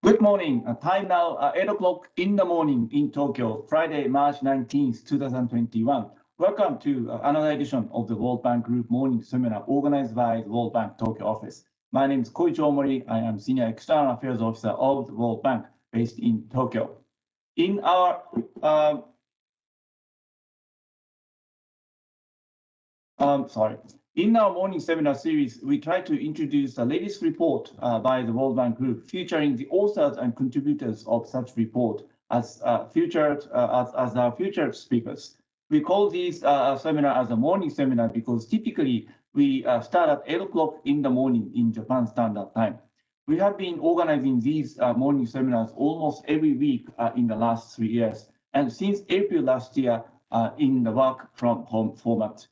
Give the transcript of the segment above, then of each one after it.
Good morning. Time now 8 o'clock in the morning in Tokyo, Friday, March 19th, 2021. Welcome to another edition of the World Bank Group Morning Seminar organized by the World Bank Tokyo office. My name is Koichi Omori. I am Senior External Affairs Officer of the World Bank based in Tokyo. In our In our morning seminar series, we try to introduce the latest report by the World Bank Group, featuring the authors and contributors of such report as our featured speakers. We call these seminar as a morning seminar because typically we start at 8 o'clock in the morning in Japan Standard Time. We have been organizing these morning seminars almost every week in the last 3 years, and since April last year in the work from home format.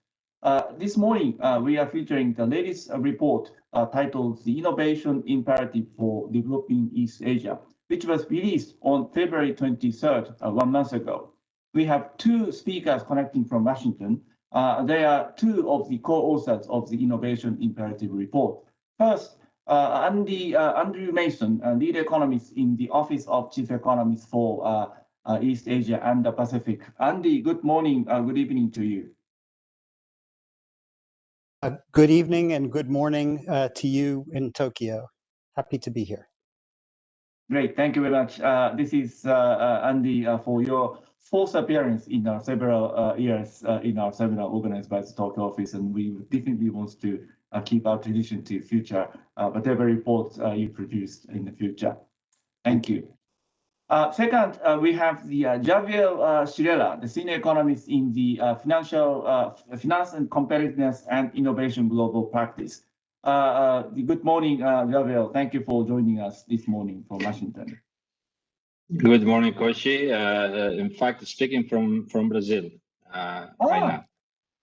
This morning, we are featuring the latest report titled The Innovation Imperative for Developing East Asia, which was released on February 23rd, 1 month ago. We have two speakers connecting from Washington. They are two of the co-authors of the Innovation Imperative report. First, Andrew Mason, lead economist in the Office of Chief Economist for East Asia and the Pacific. Andy, good morning, good evening to you. Good evening and good morning to you in Tokyo. Happy to be here. Great, thank you very much. This is Andy for your fourth appearance in our several years in our seminar organized by the Tokyo office, and we definitely want to keep our tradition to future whatever reports you produce in the future. Thank you. Second, we have the Javier Schirella, the senior economist in the Finance and Competitiveness and Innovation Global Practice. Good morning, Javier. Thank you for joining us this morning from Washington. Good morning, Koichi. In fact, speaking from Brazil right now.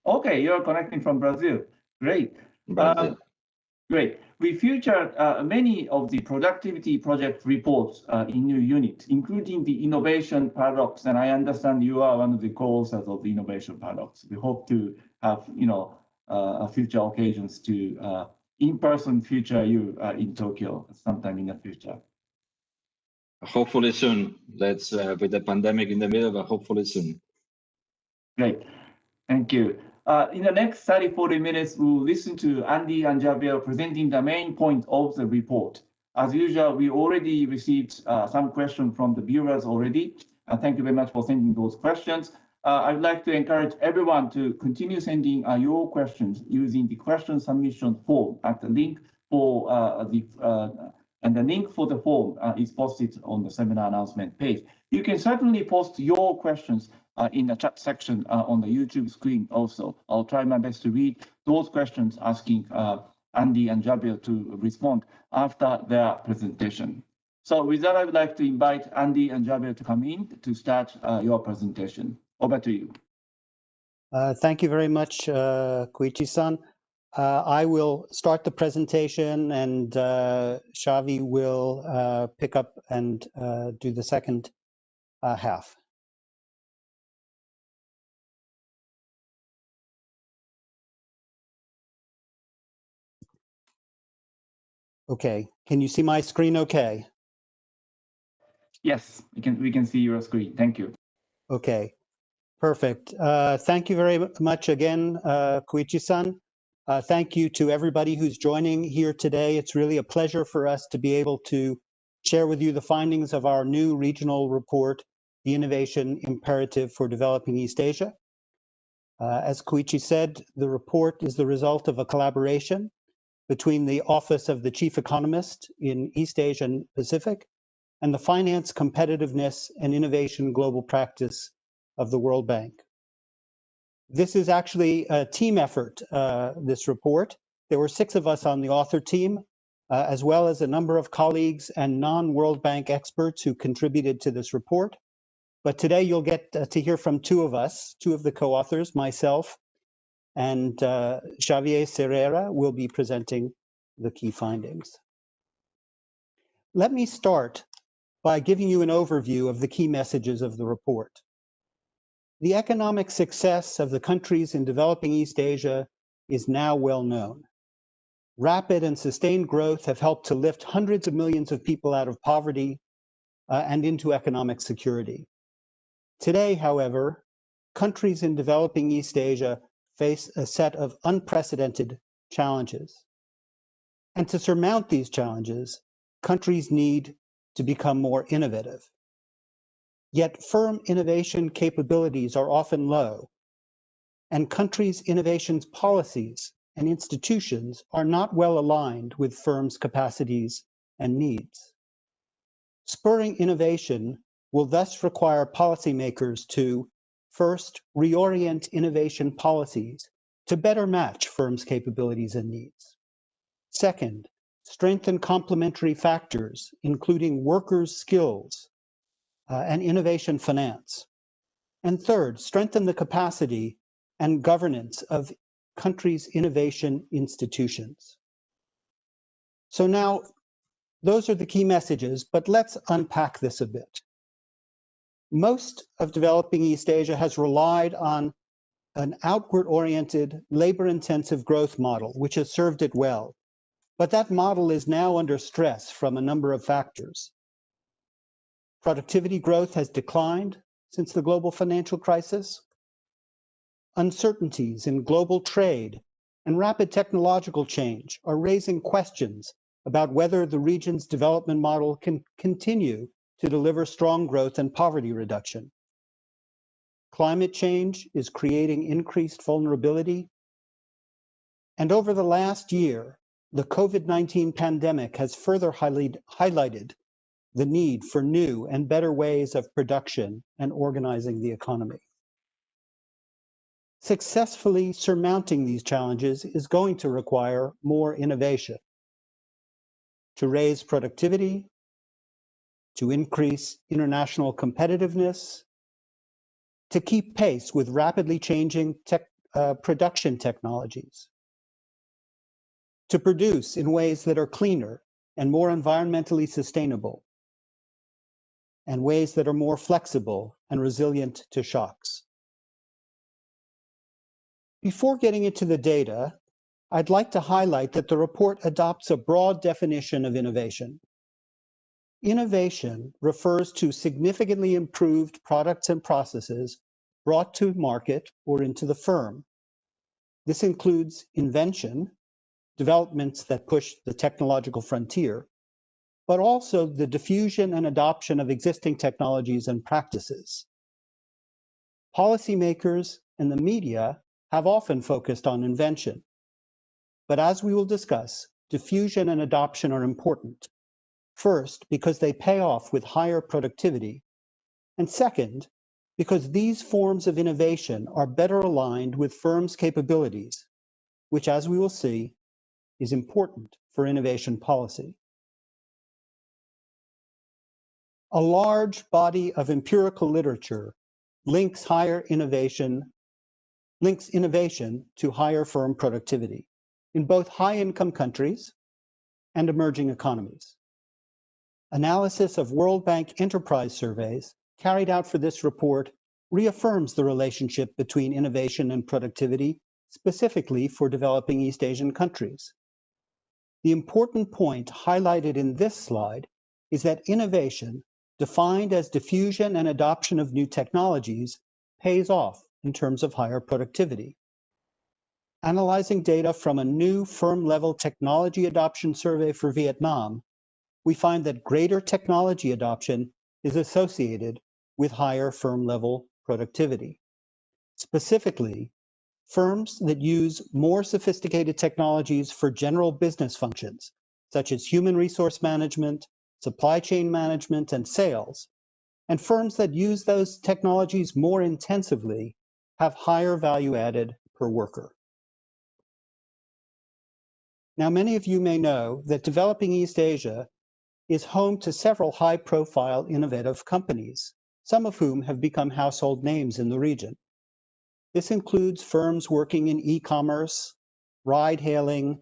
Okay, you're connecting from Brazil. Great. Brazil. Great. We featured many of the productivity project reports in your unit, including the innovation paradox. And I understand you are one of the co-authors of the innovation paradox. We hope to have, future occasions to in-person feature you in Tokyo sometime in the future. Hopefully soon. Let's with the pandemic in the middle, but hopefully soon. Great. Thank you. In the next 30-40 minutes, we'll listen to Andy and Javier presenting the main point of the report. As usual, we already received some questions from the viewers already. Thank you very much for sending those questions. I'd like to encourage everyone to continue sending your questions using the question submission form at the link for and the link for the form is posted on the seminar announcement page. You can certainly post your questions in the chat section on the YouTube screen also. I'll try my best to read those questions asking Andy and Javier to respond after their presentation. So with that, I would like to invite Andy and Javier to come in to start your presentation. Over to you. Thank you very much, Koichi-san. I will start the presentation and Xavi will pick up and do the second half. Okay, can you see my screen okay? Yes, we can see your screen. Thank you. Okay, perfect. Thank you very much again, Koichi-san. Thank you to everybody who's joining here today. It's really a pleasure for us to be able to share with you the findings of our new regional report, The Innovation Imperative for Developing East Asia. As Koichi said, the report is the result of a collaboration between the Office of the Chief Economist in East Asia and Pacific and the Finance, Competitiveness and Innovation Global Practice of the World Bank. This is actually a team effort, this report. There were 6 of us on the author team, as well as a number of colleagues and non-World Bank experts who contributed to this report. But today you'll get to hear from 2 of us, 2 of the co-authors, myself and Xavier Serrera will be presenting the key findings. Let me start by giving you an overview of the key messages of the report. The economic success of the countries in developing East Asia is now well known. Rapid and sustained growth have helped to lift hundreds of millions of people out of poverty and into economic security. Today, however, countries in developing East Asia face a set of unprecedented challenges. And to surmount these challenges, countries need to become more innovative. Yet firm innovation capabilities are often low, and countries' innovations policies and institutions are not well aligned with firms' capacities and needs. Spurring innovation will thus require policymakers to, first, reorient innovation policies to better match firms' capabilities and needs. Second, strengthen complementary factors, including workers' skills and innovation finance. And third, strengthen the capacity and governance of countries' innovation institutions. So now, those are the key messages, but let's unpack this a bit. Most of developing East Asia has relied on an outward-oriented, labor-intensive growth model, which has served it well. But that model is now under stress from a number of factors. Productivity growth has declined since the global financial crisis. Uncertainties in global trade and rapid technological change are raising questions about whether the region's development model can continue to deliver strong growth and poverty reduction. Climate change is creating increased vulnerability. And over the last year, the COVID-19 pandemic has further highlighted the need for new and better ways of production and organizing the economy. Successfully surmounting these challenges is going to require more innovation to raise productivity, to increase international competitiveness, to keep pace with rapidly changing production technologies, to produce in ways that are cleaner and more environmentally sustainable, and ways that are more flexible and resilient to shocks. Before getting into the data, I'd like to highlight that the report adopts a broad definition of innovation. Innovation refers to significantly improved products and processes brought to market or into the firm. This includes invention, developments that push the technological frontier, but also the diffusion and adoption of existing technologies and practices. Policymakers and the media have often focused on invention, but as we will discuss, diffusion and adoption are important. First, because they pay off with higher productivity, and second, because these forms of innovation are better aligned with firms' capabilities, which, as we will see, is important for innovation policy. A large body of empirical literature links innovation to higher firm productivity in both high-income countries and emerging economies. Analysis of World Bank enterprise surveys carried out for this report reaffirms the relationship between innovation and productivity, specifically for developing East Asian countries. The important point highlighted in this slide is that innovation, defined as diffusion and adoption of new technologies, pays off in terms of higher productivity. Analyzing data from a new firm-level technology adoption survey for Vietnam, we find that greater technology adoption is associated with higher firm-level productivity. Specifically, firms that use more sophisticated technologies for general business functions, such as human resource management, supply chain management, and sales, and firms that use those technologies more intensively have higher value added per worker. Now, many of you may know that developing East Asia is home to several high-profile innovative companies, some of whom have become household names in the region. This includes firms working in e-commerce, ride-hailing,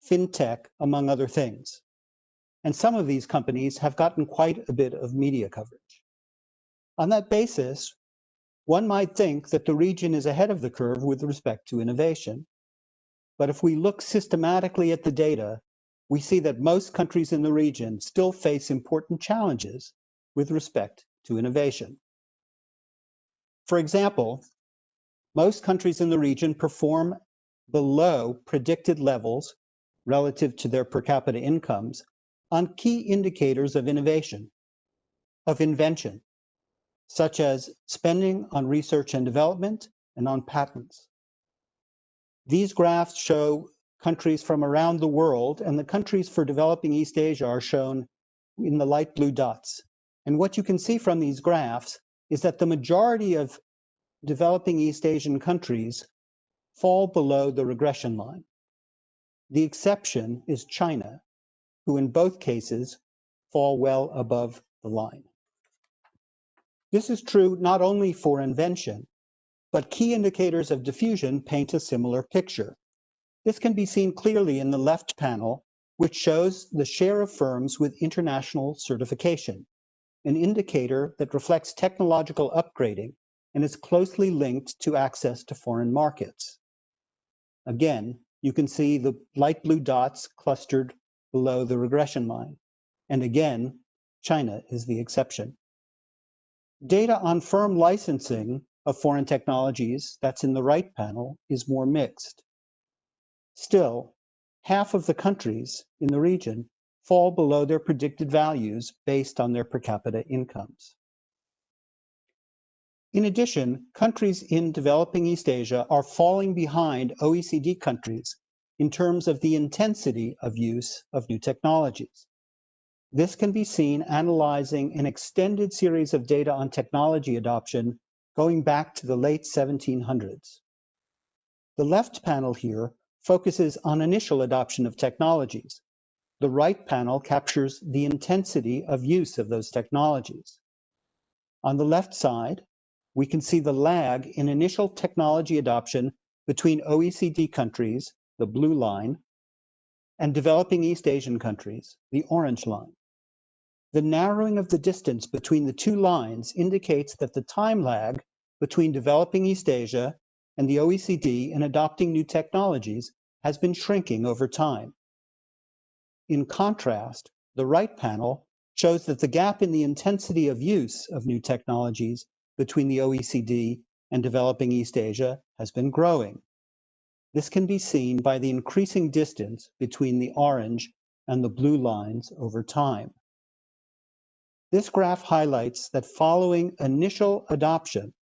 fintech, among other things. And some of these companies have gotten quite a bit of media coverage. On that basis, one might think that the region is ahead of the curve with respect to innovation. But if we look systematically at the data, we see that most countries in the region still face important challenges with respect to innovation. For example, most countries in the region perform below predicted levels relative to their per capita incomes on key indicators of innovation, of invention, such as spending on research and development and on patents. These graphs show countries from around the world, and the countries for developing East Asia are shown in the light blue dots. And what you can see from these graphs is that the majority of developing East Asian countries fall below the regression line. The exception is China, who in both cases fall well above the line. This is true not only for invention, but key indicators of diffusion paint a similar picture. This can be seen clearly in the left panel, which shows the share of firms with international certification, an indicator that reflects technological upgrading and is closely linked to access to foreign markets. Again, you can see the light blue dots clustered below the regression line. And again, China is the exception. Data on firm licensing of foreign technologies, that's in the right panel, is more mixed. Still, half of the countries in the region fall below their predicted values based on their per capita incomes. In addition, countries in developing East Asia are falling behind OECD countries in terms of the intensity of use of new technologies. This can be seen analyzing an extended series of data on technology adoption going back to the late 1700s. The left panel here focuses on initial adoption of technologies. The right panel captures the intensity of use of those technologies. On the left side, we can see the lag in initial technology adoption between OECD countries, the blue line, and developing East Asian countries, the orange line. The narrowing of the distance between the two lines indicates that the time lag between developing East Asia and the OECD in adopting new technologies has been shrinking over time. In contrast, the right panel shows that the gap in the intensity of use of new technologies between the OECD and developing East Asia has been growing. This can be seen by the increasing distance between the orange and the blue lines over time. This graph highlights that following initial adoption,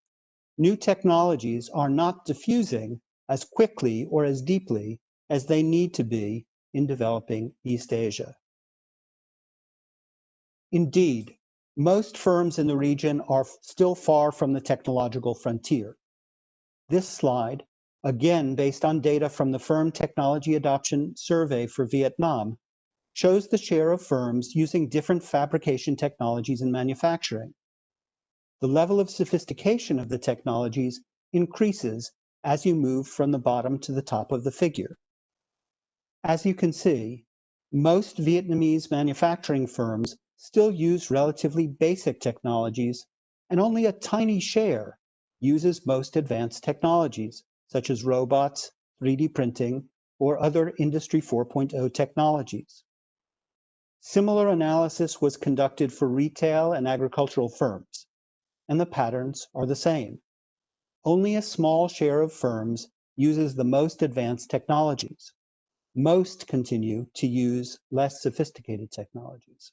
new technologies are not diffusing as quickly or as deeply as they need to be in developing East Asia. Indeed, most firms in the region are still far from the technological frontier. This slide, again based on data from the Firm Technology Adoption Survey for Vietnam, shows the share of firms using different fabrication technologies in manufacturing. The level of sophistication of the technologies increases as you move from the bottom to the top of the figure. As you can see, most Vietnamese manufacturing firms still use relatively basic technologies, and only a tiny share uses most advanced technologies, such as robots, 3D printing, or other Industry 4.0 technologies. Similar analysis was conducted for retail and agricultural firms, and the patterns are the same. Only a small share of firms uses the most advanced technologies. Most continue to use less sophisticated technologies.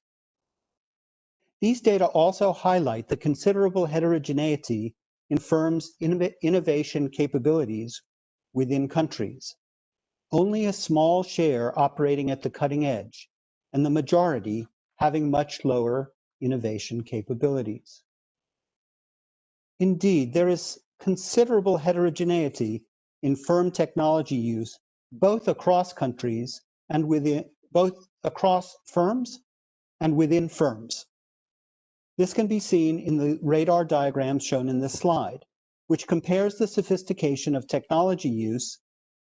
These data also highlight the considerable heterogeneity in firms' innovation capabilities within countries. Only a small share operating at the cutting edge, and the majority having much lower innovation capabilities. Indeed, there is considerable heterogeneity in firm technology use, both across countries and both across firms and within firms. This can be seen in the radar diagram shown in this slide, which compares the sophistication of technology use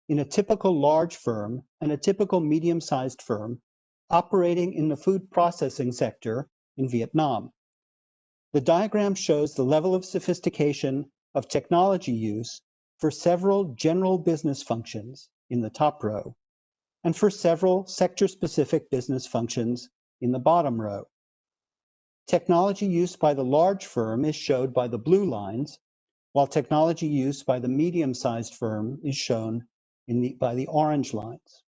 in a typical large firm and a typical medium-sized firm operating in the food processing sector in Vietnam. The diagram shows the level of sophistication of technology use for several general business functions in the top row, and for several sector-specific business functions in the bottom row. technology used by the large firm is showed by the blue lines, while technology used by the medium-sized firm is shown by the orange lines.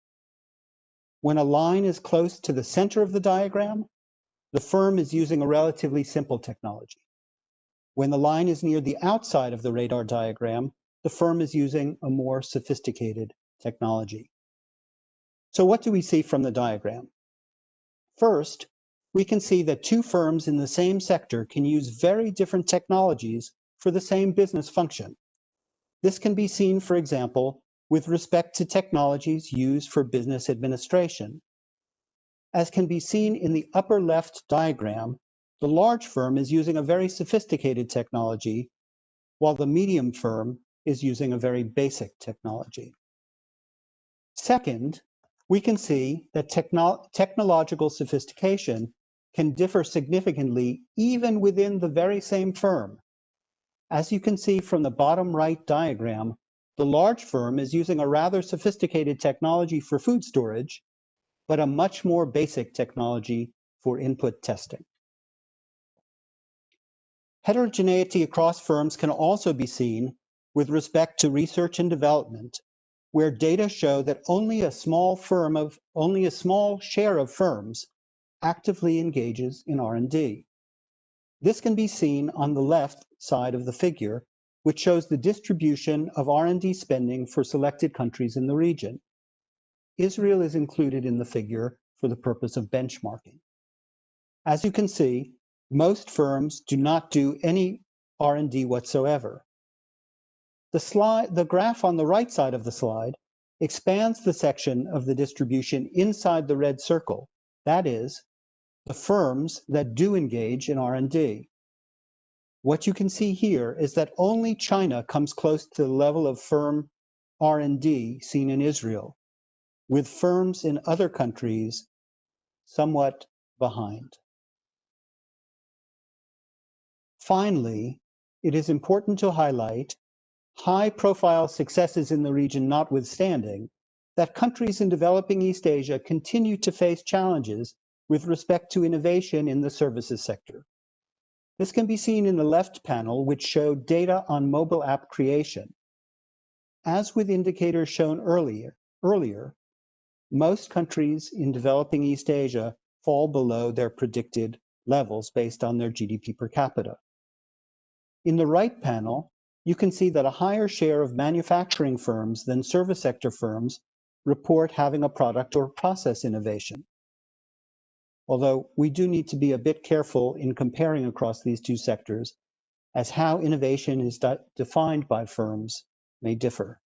When a line is close to the center of the diagram, the firm is using a relatively simple technology. When the line is near the outside of the radar diagram, the firm is using a more sophisticated technology. So what do we see from the diagram? First, we can see that two firms in the same sector can use very different technologies for the same business function. This can be seen, for example, with respect to technologies used for business administration. As can be seen in the upper left diagram, the large firm is using a very sophisticated technology, while the medium firm is using a very basic technology. Second, we can see that technological sophistication can differ significantly even within the very same firm. As you can see from the bottom right diagram, the large firm is using a rather sophisticated technology for food storage, but a much more basic technology for input testing. Heterogeneity across firms can also be seen with respect to research and development, where data show that only a small share of firms actively engages in R&D. This can be seen on the left side of the figure, which shows the distribution of R&D spending for selected countries in the region. Israel is included in the figure for the purpose of benchmarking. As you can see, most firms do not do any R&D whatsoever. The graph on the right side of the slide expands the section of the distribution inside the red circle, that is, the firms that do engage in R&D. What you can see here is that only China comes close to the level of firm R&D seen in Israel, with firms in other countries somewhat behind. Finally, it is important to highlight, high-profile successes in the region notwithstanding, that countries in developing East Asia continue to face challenges with respect to innovation in the services sector. This can be seen in the left panel, which showed data on mobile app creation. As with indicators shown earlier, most countries in developing East Asia fall below their predicted levels based on their GDP per capita. In the right panel, you can see that a higher share of manufacturing firms than service sector firms report having a product or process innovation. Although we do need to be a bit careful in comparing across these two sectors, as how innovation is defined by firms may differ.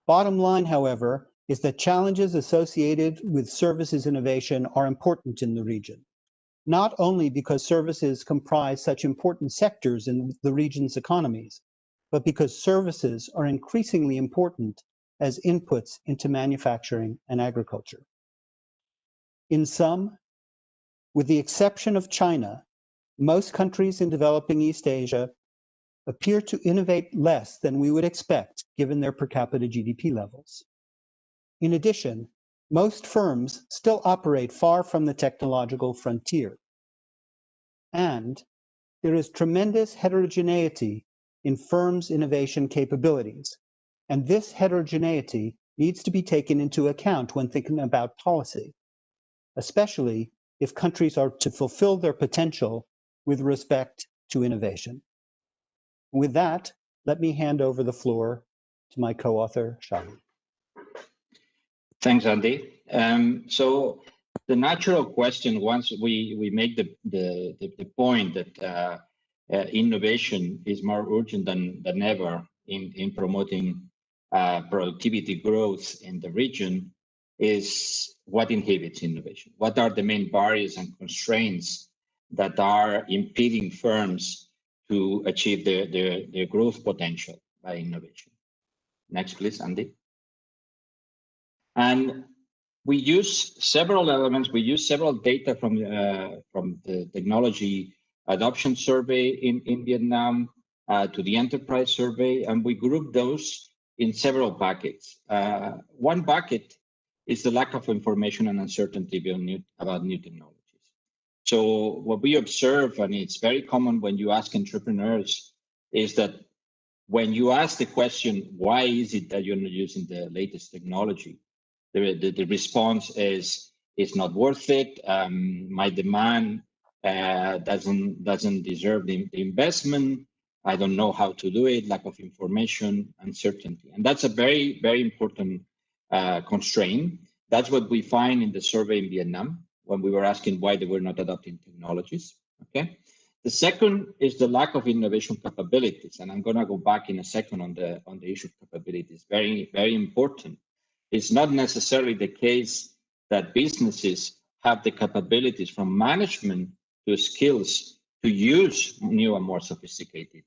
Bottom line, however, is that challenges associated with services innovation are important in the region, not only because services comprise such important sectors in the region's economies, but because services are increasingly important as inputs into manufacturing and agriculture. In sum, with the exception of China, most countries in developing East Asia appear to innovate less than we would expect given their per capita GDP levels. In addition, most firms still operate far from the technological frontier. And there is tremendous heterogeneity in firms' innovation capabilities. And this heterogeneity needs to be taken into account when thinking about policy, especially if countries are to fulfill their potential with respect to innovation. With that, let me hand over the floor to my co-author, Shahi. Thanks, Andy. So the natural question, once we make the point that innovation is more urgent than ever in promoting productivity growth in the region, is what inhibits innovation? What are the main barriers and constraints that are impeding firms to achieve their growth potential by innovation? Next, please, Andy. And we use several elements. We use several data from the technology adoption survey in Vietnam to the enterprise survey, and we group those in several buckets. One bucket is the lack of information and uncertainty about new technologies. So what we observe, and it's very common when you ask entrepreneurs, is that when you ask the question, why is it that you're not using the latest technology? The response is, it's not worth it. My demand doesn't deserve the investment. I don't know how to do it, lack of information, uncertainty. And that's a very, very important constraint. That's what we find in the survey in Vietnam when we were asking why they were not adopting technologies, okay? The second is the lack of innovation capabilities. And I'm gonna go back in a second on the issue of capabilities, very, very important. It's not necessarily the case that businesses have the capabilities from management to skills to use new and more sophisticated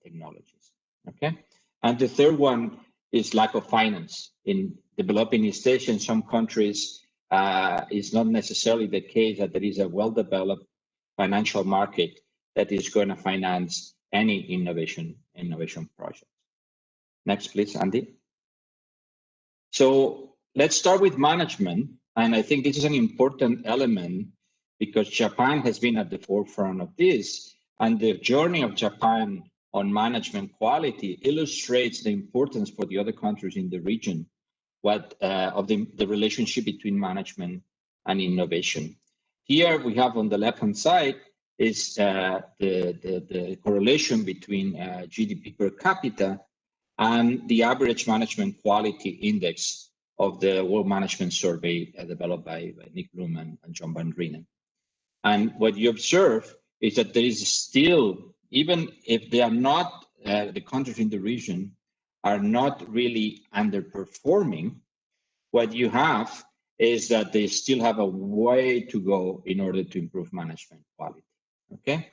technologies, okay? And the third one is lack of finance. In developing states in some countries, it's not necessarily the case that there is a well-developed financial market that is going to finance any innovation project. Next, please, Andy. So let's start with management. And I think this is an important element because Japan has been at the forefront of this. And the journey of Japan on management quality illustrates the importance for the other countries in the region of the relationship between management and innovation. Here we have on the left-hand side is the correlation between GDP per capita and the average management quality index of the World Management Survey developed by Nick Bloom and John Van Reenen. And what you observe is that there is still, even if they are not, the countries in the region are not really underperforming, what you have is that they still have a way to go in order to improve management quality, okay?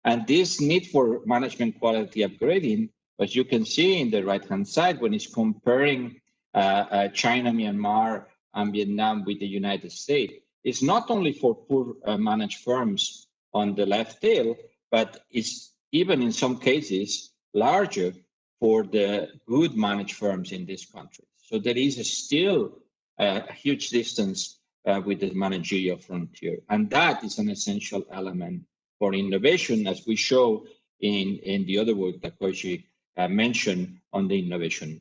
And this need for management quality upgrading, as you can see in the right-hand side, when it's comparing China, Myanmar, and Vietnam with the United States, it's not only for poor managed firms on the left tail, but it's even in some cases larger for the good managed firms in this country. So there is still a huge distance with the managerial frontier. And that is an essential element for innovation, as we show in the other work that Koji mentioned on the innovation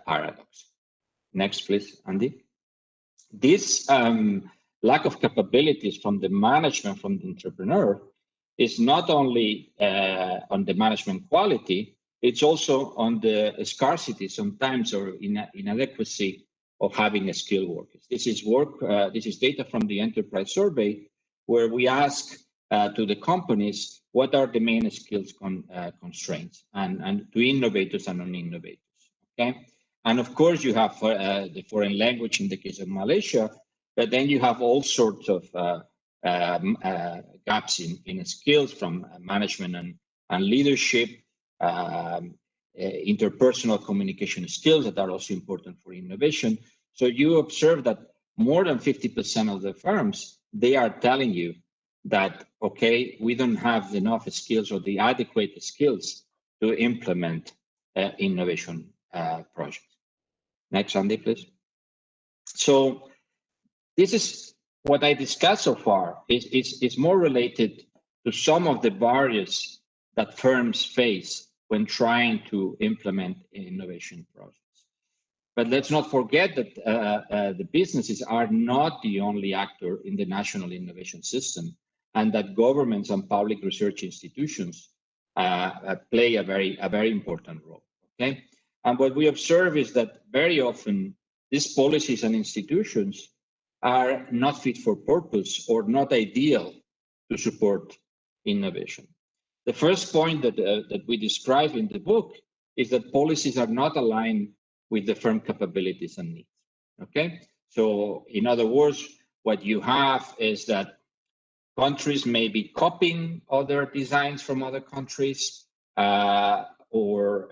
paradox. Next, please, Andy. This lack of capabilities from the management, from the entrepreneur, is not only on the management quality, it's also on the scarcity sometimes or inadequacy of having a skilled workers. This is this is data from the enterprise survey, where we ask to the companies what are the main skills constraints and to innovators and non-innovators. Okay, and of course you have the foreign language in the case of Malaysia, but then you have all sorts of gaps in skills from management and leadership, interpersonal communication skills that are also important for innovation. So you observe that more than 50% of the firms, they are telling you that, okay, we don't have enough skills or the adequate skills to implement innovation projects. Next, Andy, please. So this is what I discussed so far. Is more related to some of the barriers that firms face when trying to implement innovation projects. But let's not forget that the businesses are not the only actor in the national innovation system, and that governments and public research institutions play a very important role. Okay, and what we observe is that very often these policies and institutions are not fit for purpose or not ideal to support innovation. The first point that we describe in the book is that policies are not aligned with the firm capabilities and needs. Okay, so in other words, what you have is that countries may be copying other designs from other countries or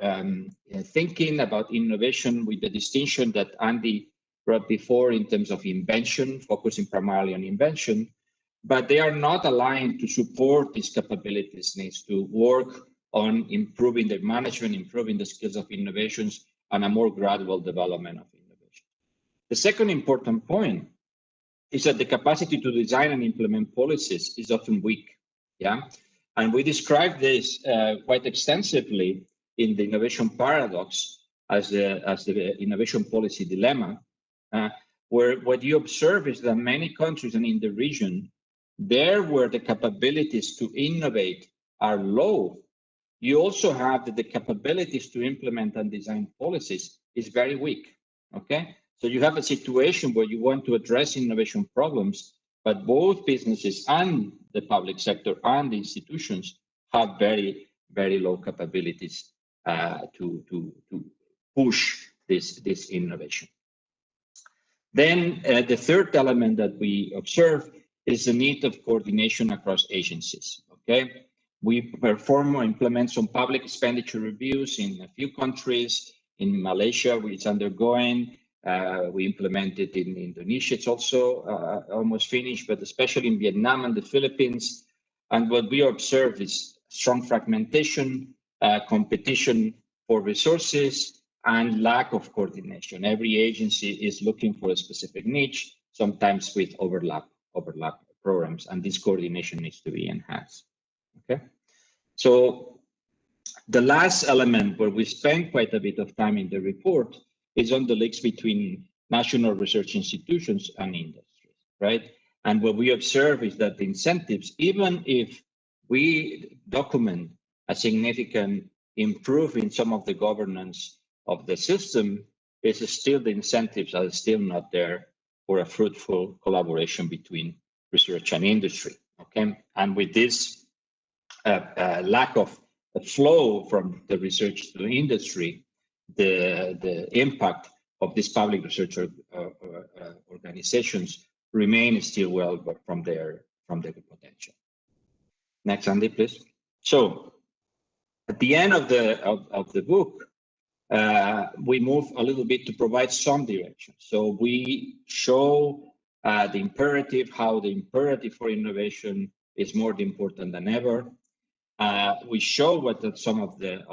thinking about innovation with the distinction that Andy brought before in terms of invention, focusing primarily on invention, but they are not aligned to support these capabilities needs to work on improving the management, improving the skills of innovations, and a more gradual development of innovation. The second important point is that the capacity to design and implement policies is often weak. Yeah, and we describe this quite extensively in the innovation paradox as the innovation policy dilemma, where what you observe is that many countries and in the region, there where the capabilities to innovate are low, you also have that the capabilities to implement and design policies is very weak. Okay, so you have a situation where you want to address innovation problems, but both businesses and the public sector and the institutions have very, very low capabilities to push this innovation. Then the third element that we observe is the need of coordination across agencies. Okay, we perform or implement some public expenditure reviews in a few countries. In Malaysia, which is undergoing. We implemented in Indonesia. It's also almost finished, but especially in Vietnam and the Philippines. And what we observe is strong fragmentation, competition for resources, and lack of coordination. Every agency is looking for a specific niche, sometimes with overlap programs, and this coordination needs to be enhanced. Okay, so the last element where we spend quite a bit of time in the report is on the links between national research institutions and industry, right? And what we observe is that the incentives, even if we document a significant improvement in some of the governance of the system, is still the incentives are still not there for a fruitful collaboration between research and industry, okay? And with this lack of flow from the research to the industry, the impact of these public research organizations remain still well from their potential. Next, Andy, please. So at the end of the book, we move a little bit to provide some direction. So we show the imperative, how the imperative for innovation is more important than ever. We show what are some of the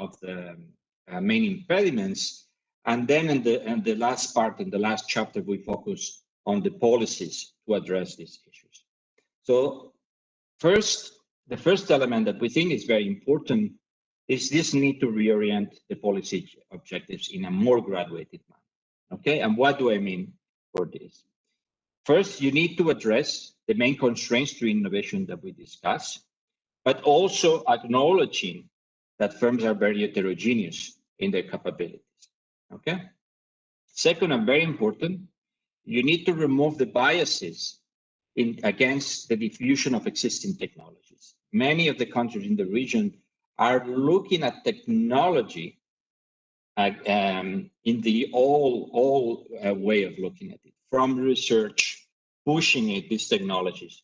main impediments, and then in the last part, in the last chapter, we focus on the policies to address these issues. So the first element that we think is very important is this need to reorient the policy objectives in a more graduated manner. Okay, and what do I mean for this? First, you need to address the main constraints to innovation that we discussed, but also acknowledging that firms are very heterogeneous in their capabilities. Okay. Second, and very important, you need to remove the biases against the diffusion of existing technologies. Many of the countries in the region are looking at technology in the all way of looking at it, from research, pushing these technologies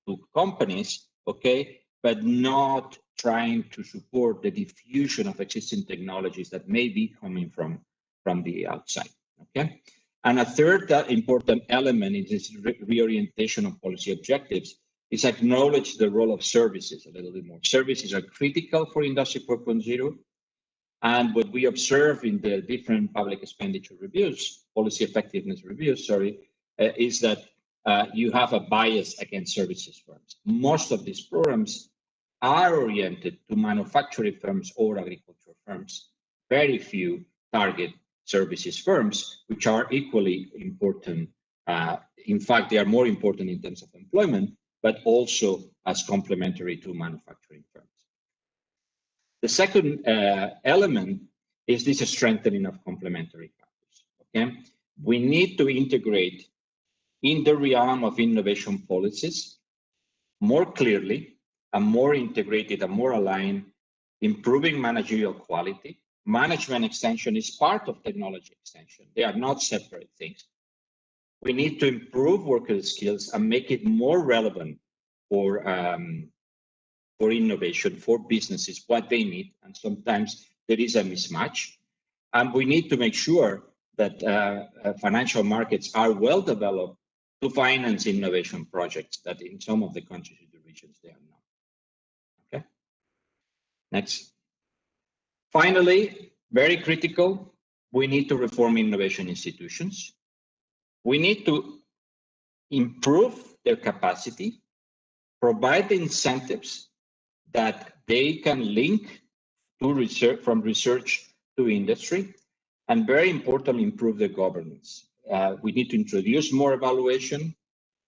to companies, okay, but not trying to support the diffusion of existing technologies that may be coming from the outside, okay? And a third important element in this reorientation of policy objectives is acknowledge the role of services a little bit more. Services are critical for Industry 4.0. And what we observe in the different public expenditure reviews, policy effectiveness reviews, is that you have a bias against services firms. Most of these programs are oriented to manufacturing firms or agricultural firms. Very few target services firms, which are equally important. In fact, they are more important in terms of employment, but also as complementary to manufacturing firms. The second element is this strengthening of complementary factors. Okay, we need to integrate in the realm of innovation policies more clearly and more integrated and more aligned, improving managerial quality. Management extension is part of technology extension. They are not separate things. We need to improve worker skills and make it more relevant for innovation, for businesses, what they need. And sometimes there is a mismatch. And we need to make sure that financial markets are well developed to finance innovation projects that in some of the countries in the regions they are not. Okay. Next. Finally, very critical, we need to reform innovation institutions. We need to improve their capacity, provide the incentives that they can link to research, from research to industry, and very importantly, improve the governance. We need to introduce more evaluation.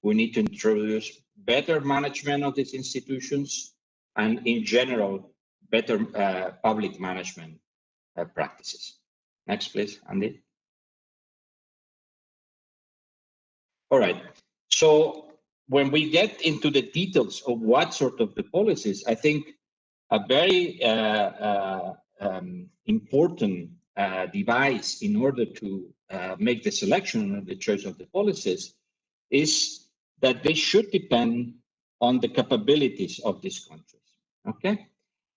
We need to introduce better management of these institutions, and in general, better public management practices. Next, please, Andy. All right. So when we get into the details of what sort of the policies, I think a very important device in order to make the selection or the choice of the policies is that they should depend on the capabilities of these countries, okay?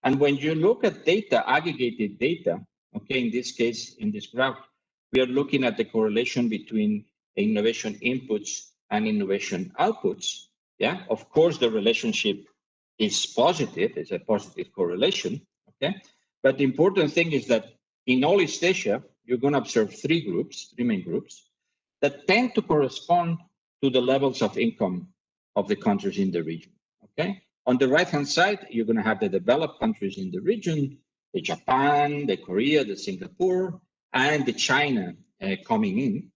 And when you look at data, aggregated data, okay, in this case, in this graph, we are looking at the correlation between innovation inputs and innovation outputs, yeah? Of course, the relationship is positive, it's a positive correlation, okay? But the important thing is that in all East Asia, you're gonna observe three main groups, that tend to correspond to the levels of income of the countries in the region, okay? On the right-hand side, you're gonna have the developed countries in the region, the Japan, the Korea, the Singapore, and the China coming in.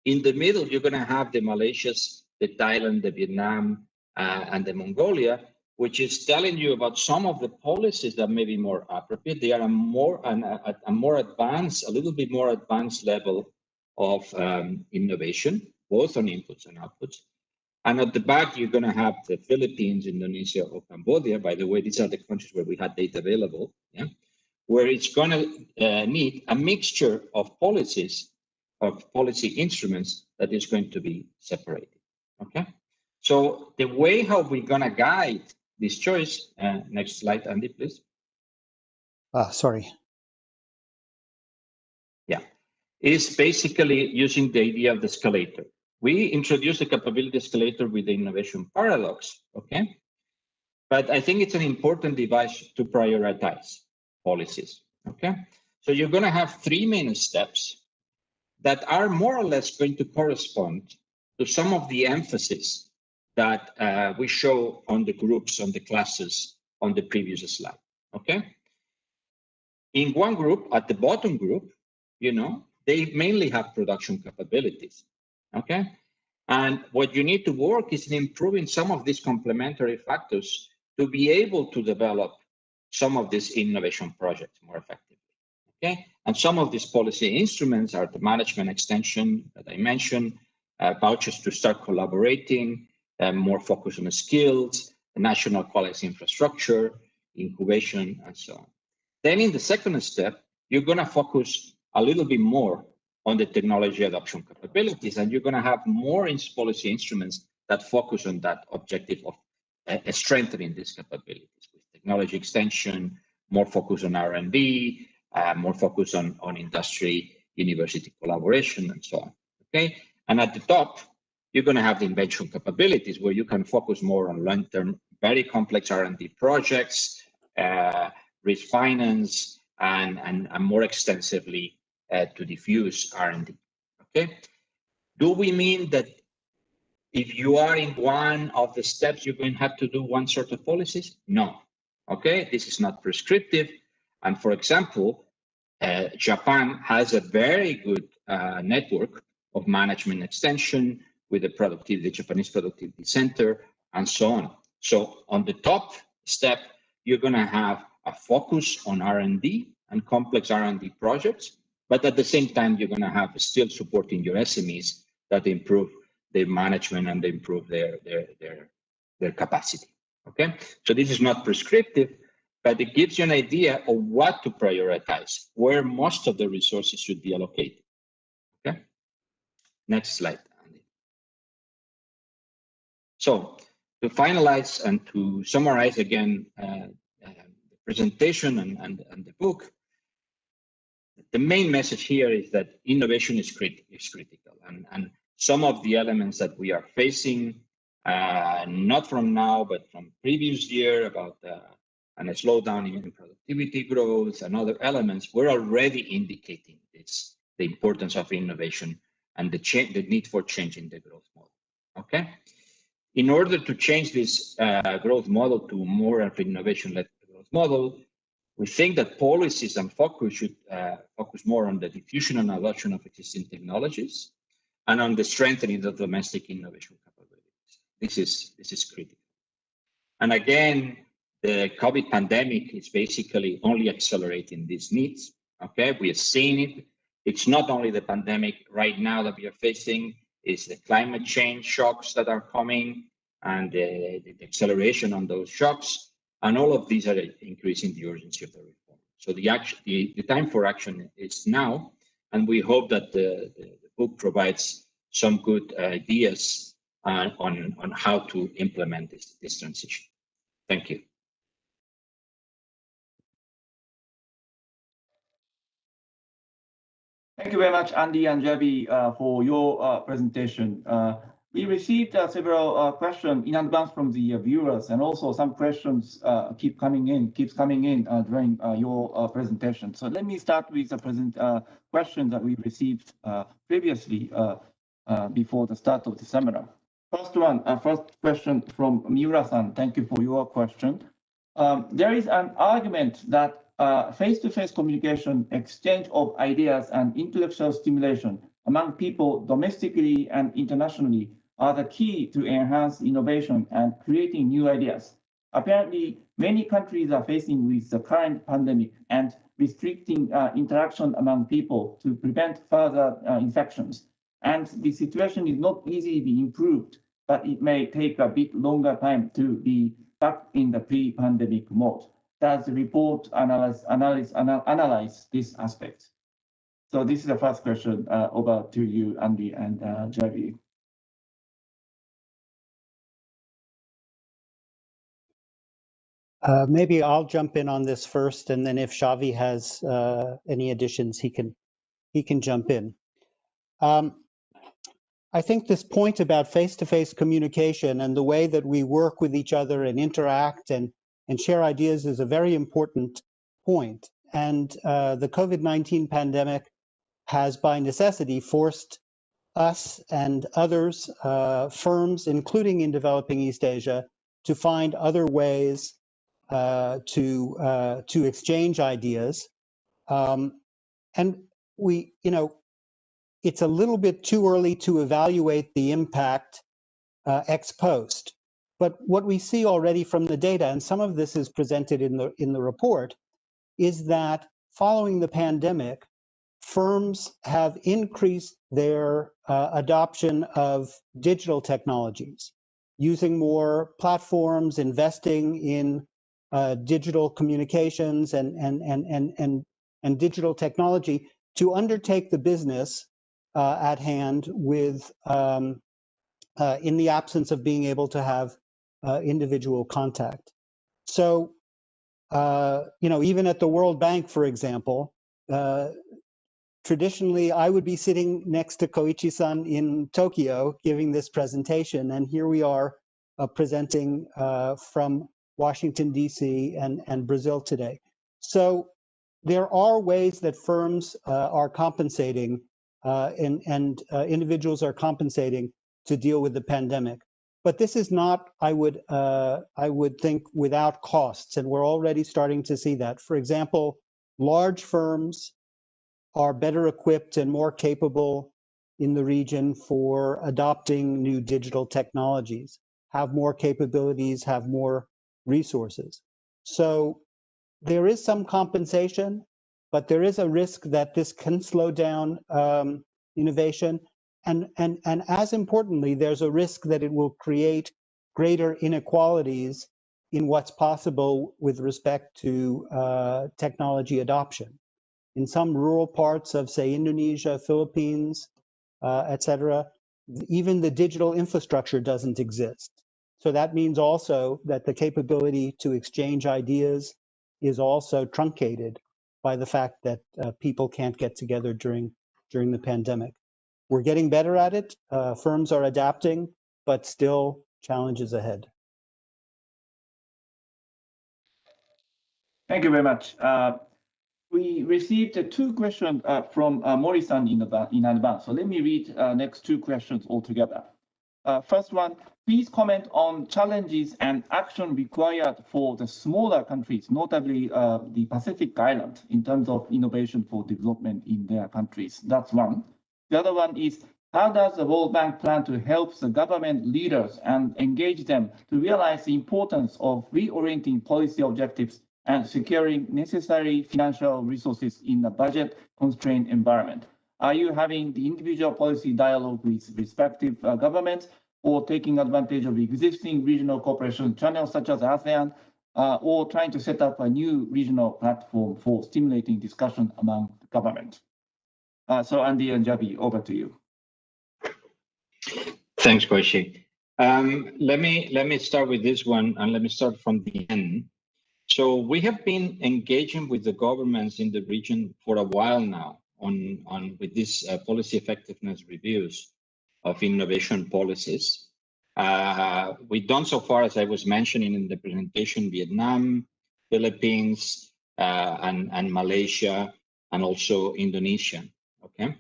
In the middle, you're gonna have the Malaysias, the Thailand, the Vietnam, and the Mongolia, which is telling you about some of the policies that may be more appropriate. They are a more advanced, a little bit more advanced level of innovation, both on inputs and outputs. And at the back, you're going to have the Philippines, Indonesia, or Cambodia. By the way, these are the countries where we had data available, yeah? Where it's going to need a mixture of policies, of policy instruments that is going to be separated, okay? So the way how we're going to guide this choice, next slide, Andy, please. Sorry. Yeah, is basically using the idea of the escalator. We introduced the capability escalator with the innovation paradox, okay? But I think it's an important device to prioritize policies, okay? So you're going to have three main steps that are more or less going to correspond to some of the emphasis that we show on the groups, on the classes on the previous slide, okay? In one group, at the bottom group, you know, they mainly have production capabilities, okay? And what you need to work is in improving some of these complementary factors to be able to develop some of these innovation projects more effectively, okay? And some of these policy instruments are the management extension that I mentioned, vouchers to start collaborating, more focus on the skills, the national quality infrastructure, incubation, and so on. Then in the second step, you're gonna focus a little bit more on the technology adoption capabilities, and you're gonna have more policy instruments that focus on that objective of strengthening these capabilities with technology extension, more focus on R&D, more focus on industry, university collaboration, and so on, okay? And at the top, you're gonna have the invention capabilities where you can focus more on long-term, very complex R&D projects, risk finance, and more extensively to diffuse R&D, okay? Do we mean that if you are in one of the steps, you're going to have to do one sort of policies? No, okay? This is not prescriptive. And for example, Japan has a very good network of management extension with the Japanese Productivity Center, and so on. So on the top step, you're going to have a focus on R&D and complex R&D projects, but at the same time, you're going to have still supporting your SMEs that improve their management and improve their capacity, okay? So this is not prescriptive, but it gives you an idea of what to prioritize, where most of the resources should be allocated, okay? Next slide, Andy. So to finalize and to summarize again, the presentation and the book, the main message here is that innovation is critical, and some of the elements that we are facing, not from now, but from previous year about and a slowdown in productivity growth and other elements, we're already indicating this, the importance of innovation and the need for changing the growth model. Okay. In order to change this growth model to more of an innovation-led growth model, we think that policies and focus should focus more on the diffusion and adoption of existing technologies and on the strengthening of domestic innovation capabilities. This is critical. And again, the COVID pandemic is basically only accelerating these needs. Okay, we have seen it. It's not only the pandemic right now that we are facing, it's the climate change shocks that are coming and the acceleration on those shocks. And all of these are increasing the urgency of the reform. So the time for action is now, and we hope that the book provides some good ideas on how to implement this transition. Thank you. Thank you very much, Andy and Javi, for your presentation. We received several questions in advance from the viewers, and also some questions keeps coming in during your presentation. So let me start with the question that we received previously before the start of the seminar. First question from Miura-san. Thank you for your question. There is an argument that face-to-face communication, exchange of ideas, and intellectual stimulation among people domestically and internationally are the key to enhance innovation and creating new ideas. Apparently, many countries are facing with the current pandemic and restricting interaction among people to prevent further infections. And the situation is not easily improved, but it may take a bit longer time to be back in the pre-pandemic mode. Does the report analyze this aspect? So this is the first question. Over to you, Andy and Javi. Maybe I'll jump in on this first, and then if Xavi has any additions, he can jump in. I think this point about face-to-face communication and the way that we work with each other and interact and share ideas is a very important point. And the COVID-19 pandemic has by necessity forced us and others, firms, including in developing East Asia, to find other ways to exchange ideas. And we, it's a little bit too early to evaluate the impact ex post. But what we see already from the data, and some of this is presented in the report, is that following the pandemic, firms have increased their adoption of digital technologies, using more platforms, investing in digital communications and digital technology to undertake the business at hand with in the absence of being able to have individual contact. So, even at the World Bank, for example, traditionally I would be sitting next to Koichi-san in Tokyo giving this presentation, and here we are presenting from Washington, D.C. and Brazil today. So there are ways that firms are compensating and individuals are compensating to deal with the pandemic. But this is not, I would think, without costs, and we're already starting to see that. For example, large firms are better equipped and more capable in the region for adopting new digital technologies, have more capabilities, have more resources. So there is some compensation, but there is a risk that this can slow down innovation. And as importantly, there's a risk that it will create greater inequalities in what's possible with respect to technology adoption. In some rural parts of, say, Indonesia, Philippines, etc., even the digital infrastructure doesn't exist. So that means also that the capability to exchange ideas is also truncated by the fact that people can't get together during the pandemic. We're getting better at it. Firms are adapting, but still challenges ahead. Thank you very much. We received two questions from Mori-san in advance. So let me read next two questions all together. First one, please comment on challenges and action required for the smaller countries, notably the Pacific Island, in terms of innovation for development in their countries. That's one. The other one is, how does the World Bank plan to help the government leaders and engage them to realize the importance of reorienting policy objectives and securing necessary financial resources in a budget-constrained environment? Are you having the individual policy dialogue with respective governments, or taking advantage of existing regional cooperation channels such as ASEAN, or trying to set up a new regional platform for stimulating discussion among governments? So Andy and Javi, over to you. Thanks, Koichi. Let me start with this one, and let me start from the end. So we have been engaging with the governments in the region for a while now on with these policy effectiveness reviews of innovation policies. We've done so far, as I was mentioning in the presentation, Vietnam, Philippines, and Malaysia, and also Indonesia. Okay.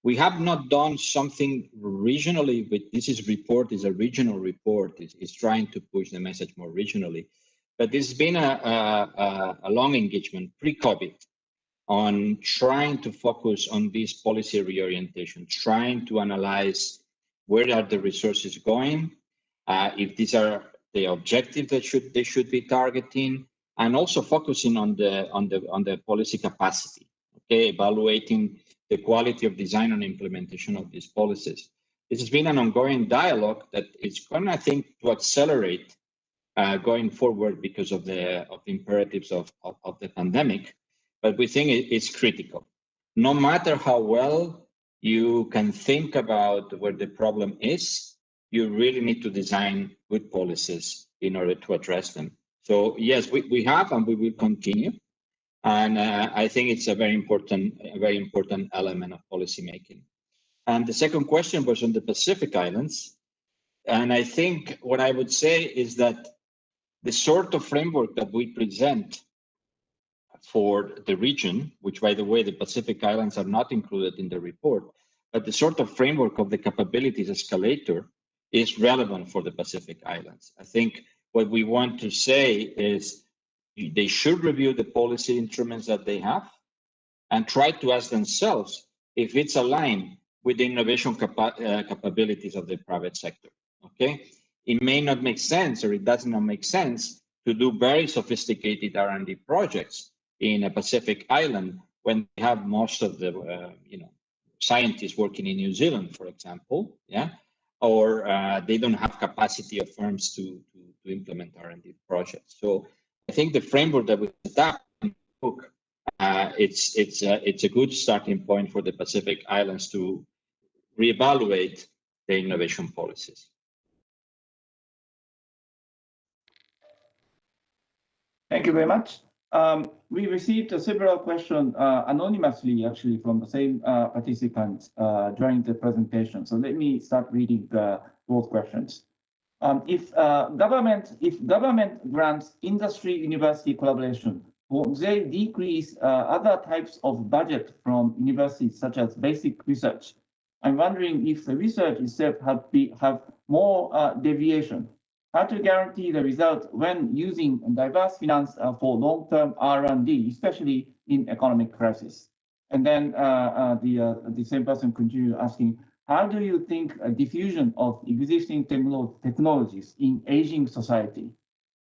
We have not done something regionally with this report is a regional report. It's trying to push the message more regionally. But this has been a long engagement pre-COVID on trying to focus on this policy reorientation, trying to analyze where are the resources going, if these are the objectives that they should be targeting, and also focusing on the policy capacity. Okay, evaluating the quality of design and implementation of these policies. This has been an ongoing dialogue that is going, I think, to accelerate going forward because of the imperatives of the pandemic. But we think it's critical. No matter how well you can think about where the problem is, you really need to design good policies in order to address them. So yes, we have, and we will continue. And I think it's a very important element of policymaking. And the second question was on the Pacific Islands. And I think what I would say is that the sort of framework that we present for the region, which, by the way, the Pacific Islands are not included in the report, but the sort of framework of the capabilities escalator is relevant for the Pacific Islands. I think what we want to say is they should review the policy instruments that they have and try to ask themselves if it's aligned with the innovation capabilities of the private sector. Okay, it may not make sense, or it does not make sense to do very sophisticated R&D projects in a Pacific island when they have most of the scientists working in New Zealand, for example, yeah, or they don't have capacity of firms to implement R&D projects. So I think the framework that we set up in the book, it's a good starting point for the Pacific Islands to reevaluate their innovation policies. Thank you very much. We received several questions anonymously, actually, from the same participants during the presentation. So let me start reading those questions. If government grants industry-university collaboration, will they decrease other types of budget from universities, such as basic research? I'm wondering if the research itself have more deviation. How to guarantee the result when using diverse finance for long-term R&D, especially in economic crisis? And then the same person continued asking, how do you think a diffusion of existing technologies in aging society?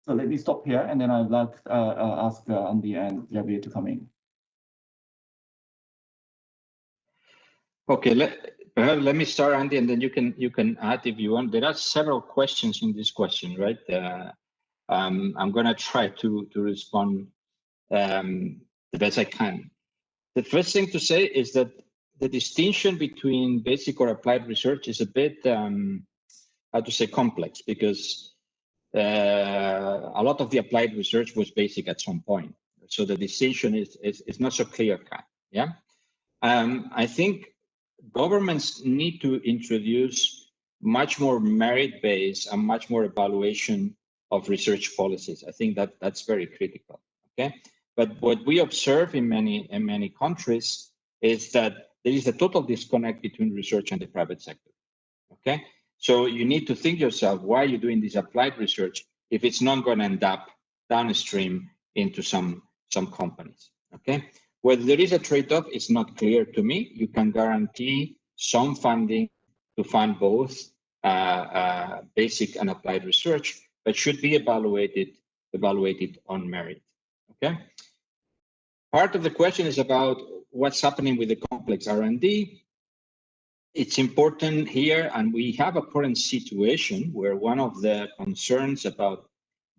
So let me stop here, and then I'd like to ask Andy and Javier to come in. Okay, let me start, Andy, and then you can add if you want. There are several questions in this question, right? I'm going to try to respond the best I can. The first thing to say is that the distinction between basic or applied research is a bit, how to say, complex, because a lot of the applied research was basic at some point. So the distinction is not so clear-cut, yeah? I think governments need to introduce much more merit-based and much more evaluation of research policies. I think that's very critical, okay? But what we observe in many countries is that there is a total disconnect between research and the private sector, okay? So you need to think yourself, why are you doing this applied research if it's not going to end up downstream into some companies, okay? Whether there is a trade-off, it's not clear to me. You can guarantee some funding to fund both basic and applied research, but should be evaluated on merit, okay? Part of the question is about what's happening with the complex R&D. It's important here, and we have a current situation where one of the concerns about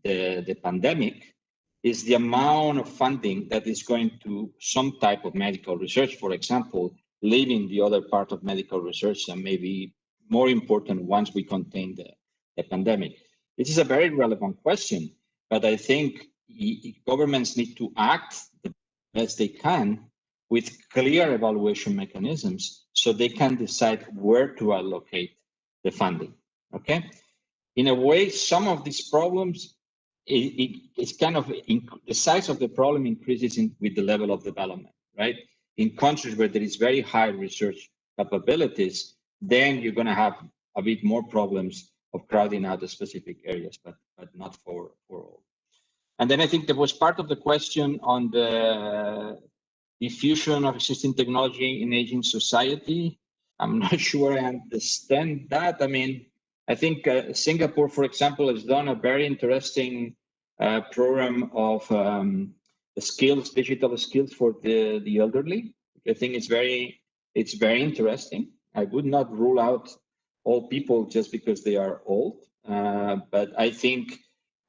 the pandemic is the amount of funding that is going to some type of medical research, for example, leaving the other part of medical research and maybe more important once we contain the pandemic. This is a very relevant question, but I think governments need to act the best they can with clear evaluation mechanisms so they can decide where to allocate the funding, okay? In a way, some of these problems, it's kind of, the size of the problem increases with the level of development, right? In countries where there is very high research capabilities, then you're gonna have a bit more problems of crowding out the specific areas, but not for all. And then I think there was part of the question on the diffusion of existing technology in aging society. I'm not sure I understand that. I mean, I think Singapore, for example, has done a very interesting program of skills, digital skills for the elderly. I think it's very interesting. I would not rule out all people just because they are old, but I think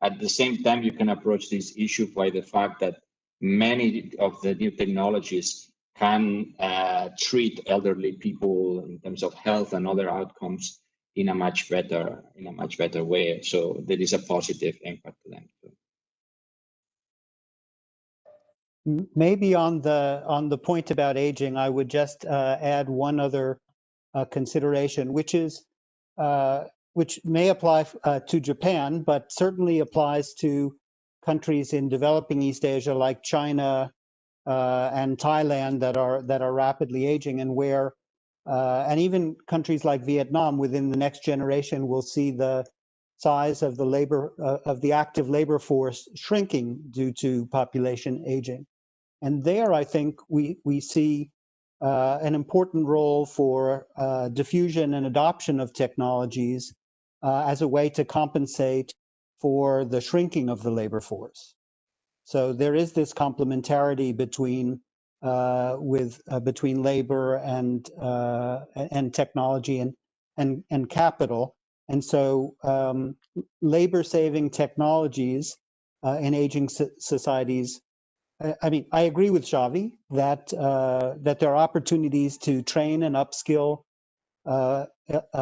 at the same time you can approach this issue by the fact that many of the new technologies can treat elderly people in terms of health and other outcomes in a much better way. So there is a positive impact to them too. Maybe on the point about aging, I would just add one other consideration, which is which may apply to Japan, but certainly applies to countries in developing East Asia like China and Thailand that are rapidly aging, and where and even countries like Vietnam within the next generation will see the size of the labor of the active labor force shrinking due to population aging. And there, I think we see an important role for diffusion and adoption of technologies as a way to compensate for the shrinking of the labor force. So there is this complementarity between between labor and technology and capital. And so labor-saving technologies in aging societies. I mean, I agree with Xavi that that there are opportunities to train and upskill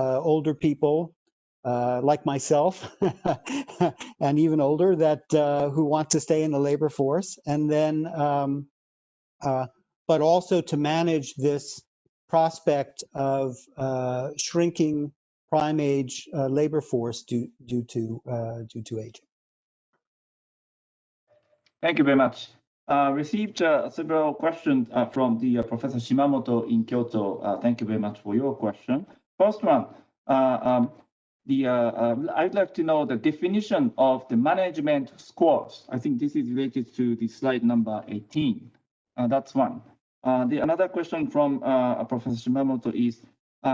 older people like myself and even older that who want to stay in the labor force, and then but also to manage this prospect of shrinking prime age labor force due to aging. Thank you very much. Received several questions from the Professor Shimamoto in Kyoto. Thank you very much for your question. First one, I'd like to know the definition of the management scores. I think this is related to the slide number 18. That's one. Another question from Professor Shimamoto is,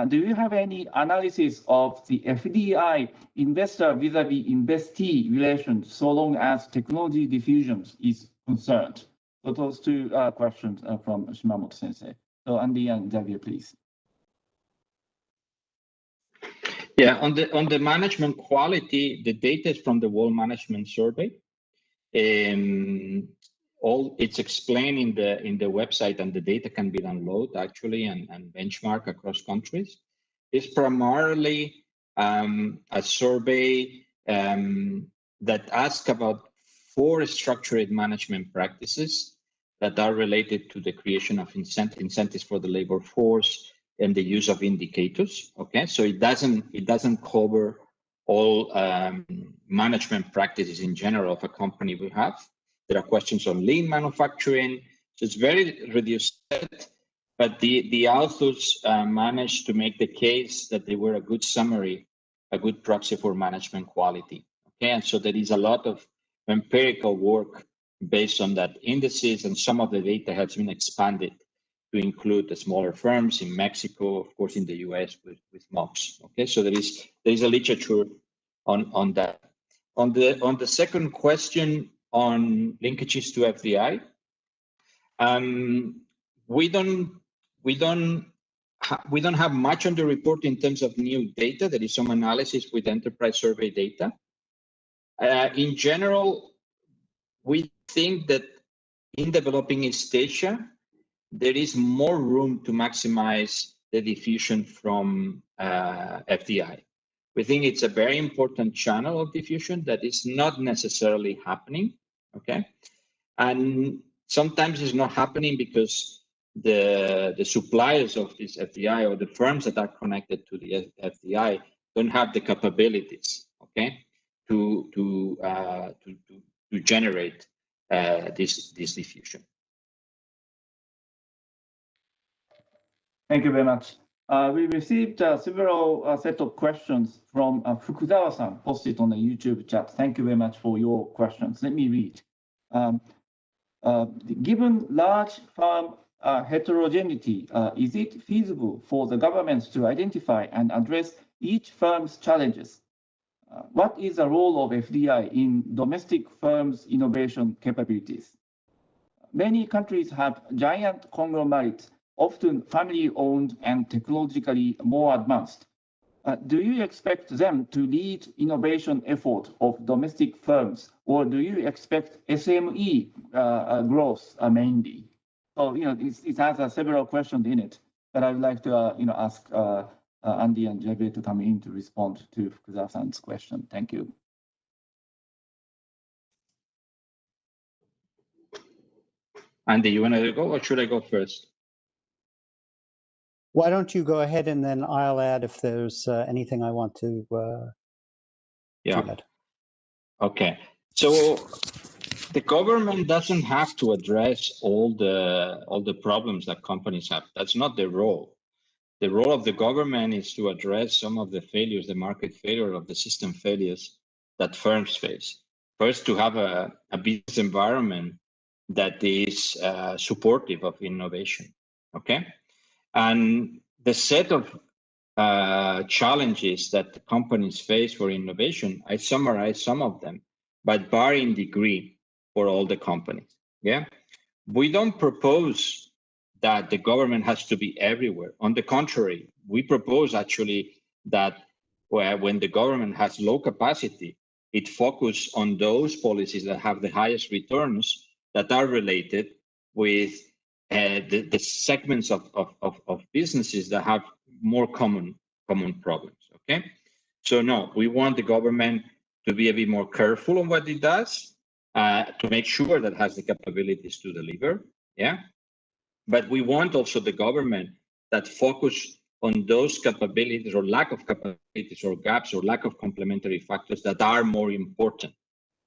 do you have any analysis of the FDI investor vis-a-vis investee relations so long as technology diffusion is concerned? So those two questions from Shimamoto Sensei. So Andy and Xavier, please. Yeah, on the management quality, the data is from the World Management Survey. It's explained in the website, and the data can be downloaded actually and benchmark across countries. It's primarily a survey that asks about 4 structured management practices that are related to the creation of incentives for the labor force and the use of indicators. Okay, so it doesn't cover all management practices in general of a company we have. There are questions on lean manufacturing, so it's very reduced. But the authors managed to make the case that they were a good summary a good proxy for management quality. Okay, and so there is a lot of empirical work based on that indices, and some of the data has been expanded to include the smaller firms in Mexico, of course, in the US with MOPS. Okay, so there is a literature on that. On the second question on linkages to FDI, we don't have much on the report in terms of new data. There is some analysis with enterprise survey data. In general, we think that in developing East Asia, there is more room to maximize the diffusion from FDI. We think it's a very important channel of diffusion that is not necessarily happening, okay? And sometimes it's not happening because the suppliers of this FDI or the firms that are connected to the FDI don't have the capabilities, okay, to generate this diffusion. Thank you very much. We received several set of questions from Fukuzawa-san posted on the YouTube chat. Thank you very much for your questions. Let me read. Given large firm heterogeneity, is it feasible for the government to identify and address each firm's challenges? What is the role of FDI in domestic firms' innovation capabilities? Many countries have giant conglomerates, often family-owned and technologically more advanced. Do you expect them to lead innovation effort of domestic firms, or do you expect SME growth mainly? So, it has several questions in it, but I would like to, ask Andy and Javier to come in to respond to Fukuzawa-san's question. Thank you. Andy, you want to go, or should I go first? Why don't you go ahead, and then I'll add if there's anything I want to add. Okay. So the government doesn't have to address all the problems that companies have. That's not their role. The role of the government is to address some of the failures, the market failure of the system failures that firms face. First, to have a business environment that is supportive of innovation. Okay. And the set of challenges that the companies face for innovation, I summarize some of them, but varying degree for all the companies. Yeah, we don't propose that the government has to be everywhere. On the contrary, we propose actually that when the government has low capacity, it focus on those policies that have the highest returns that are related with the segments of businesses that have more common problems. Okay, so no, we want the government to be a bit more careful on what it does to make sure that it has the capabilities to deliver. Yeah, but we want also the government that focus on those capabilities or lack of capabilities or gaps or lack of complementary factors that are more important.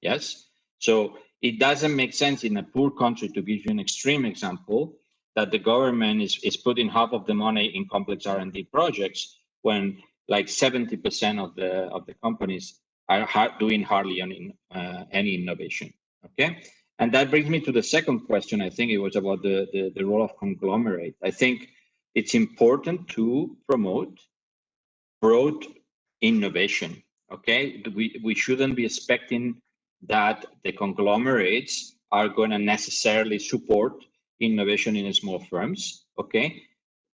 Yes, so it doesn't make sense in a poor country, to give you an extreme example, that the government is putting half of the money in complex R&D projects when like 70% of the companies are doing hardly any innovation. Okay, and that brings me to the second question. I think it was about the role of conglomerate. I think it's important to promote broad innovation. Okay, we shouldn't be expecting that the conglomerates are going to necessarily support innovation in small firms. Okay,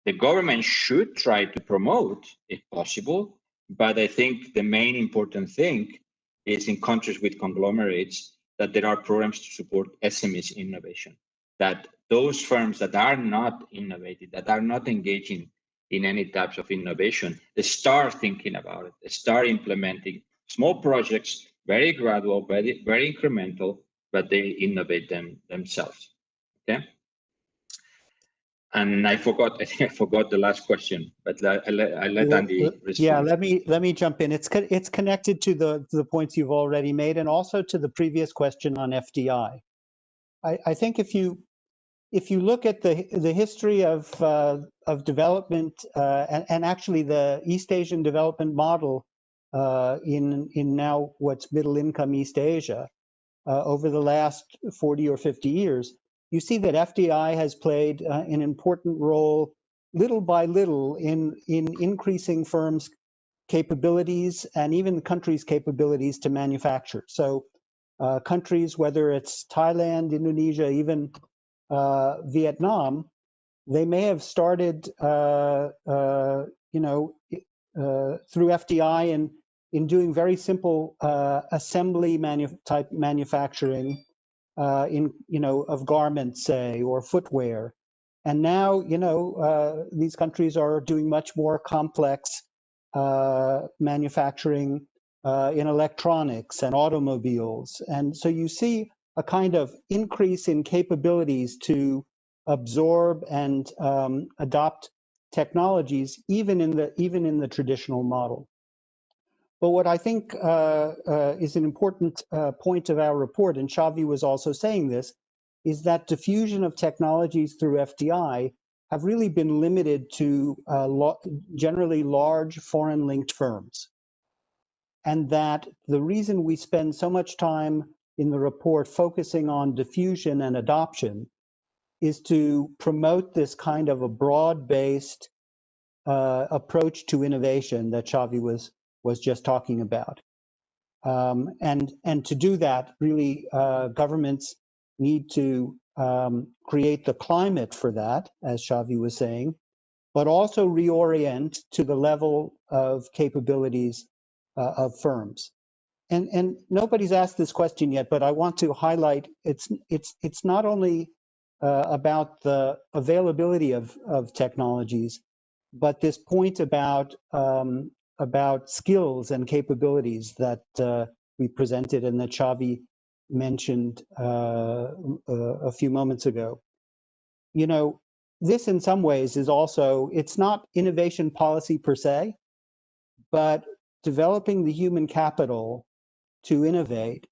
the government should try to promote if possible, but I think the main important thing is in countries with conglomerates that there are programs to support SMEs innovation, that those firms that are not innovative, that are not engaging in any types of innovation, they start thinking about it, they start implementing small projects, very gradual, very incremental, but they innovate themselves. Okay. And I think I forgot the last question, but I let Andy respond. Yeah, let me jump in. It's connected to the points you've already made, and also to the previous question on FDI. I think if you look at the history of development and actually the East Asian development model in now what's middle income East Asia over the last 40 or 50 years, you see that FDI has played an important role little by little in increasing firms' capabilities and even countries' capabilities to manufacture. So countries, whether it's Thailand, Indonesia, even Vietnam, they may have started, through FDI and in doing very simple assembly type manufacturing of garments, say, or footwear. And now, these countries are doing much more complex manufacturing in electronics and automobiles. And so you see a kind of increase in capabilities to absorb and adopt technologies, even in the traditional model. But what I think is an important point of our report, and Xavi was also saying this, is that diffusion of technologies through FDI have really been limited to generally large foreign-linked firms. And that the reason we spend so much time in the report focusing on diffusion and adoption is to promote this kind of a broad-based approach to innovation that Xavi was just talking about. And to do that, really, governments need to create the climate for that, as Xavi was saying, but also reorient to the level of capabilities of firms. And nobody's asked this question yet, but I want to highlight it's not only about the availability of technologies, but this point about skills and capabilities that we presented and that Xavi mentioned a few moments ago. This in some ways is also, it's not innovation policy per se, but developing the human capital to innovate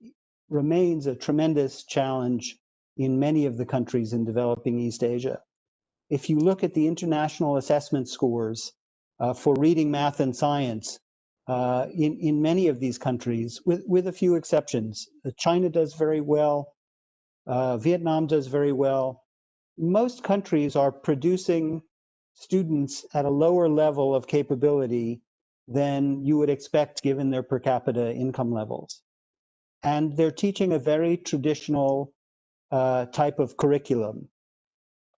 remains a tremendous challenge in many of the countries in developing East Asia. If you look at the international assessment scores for reading, math, and science in many of these countries, with a few exceptions, China does very well, Vietnam does very well. Most countries are producing students at a lower level of capability than you would expect given their per capita income levels. And they're teaching a very traditional type of curriculum.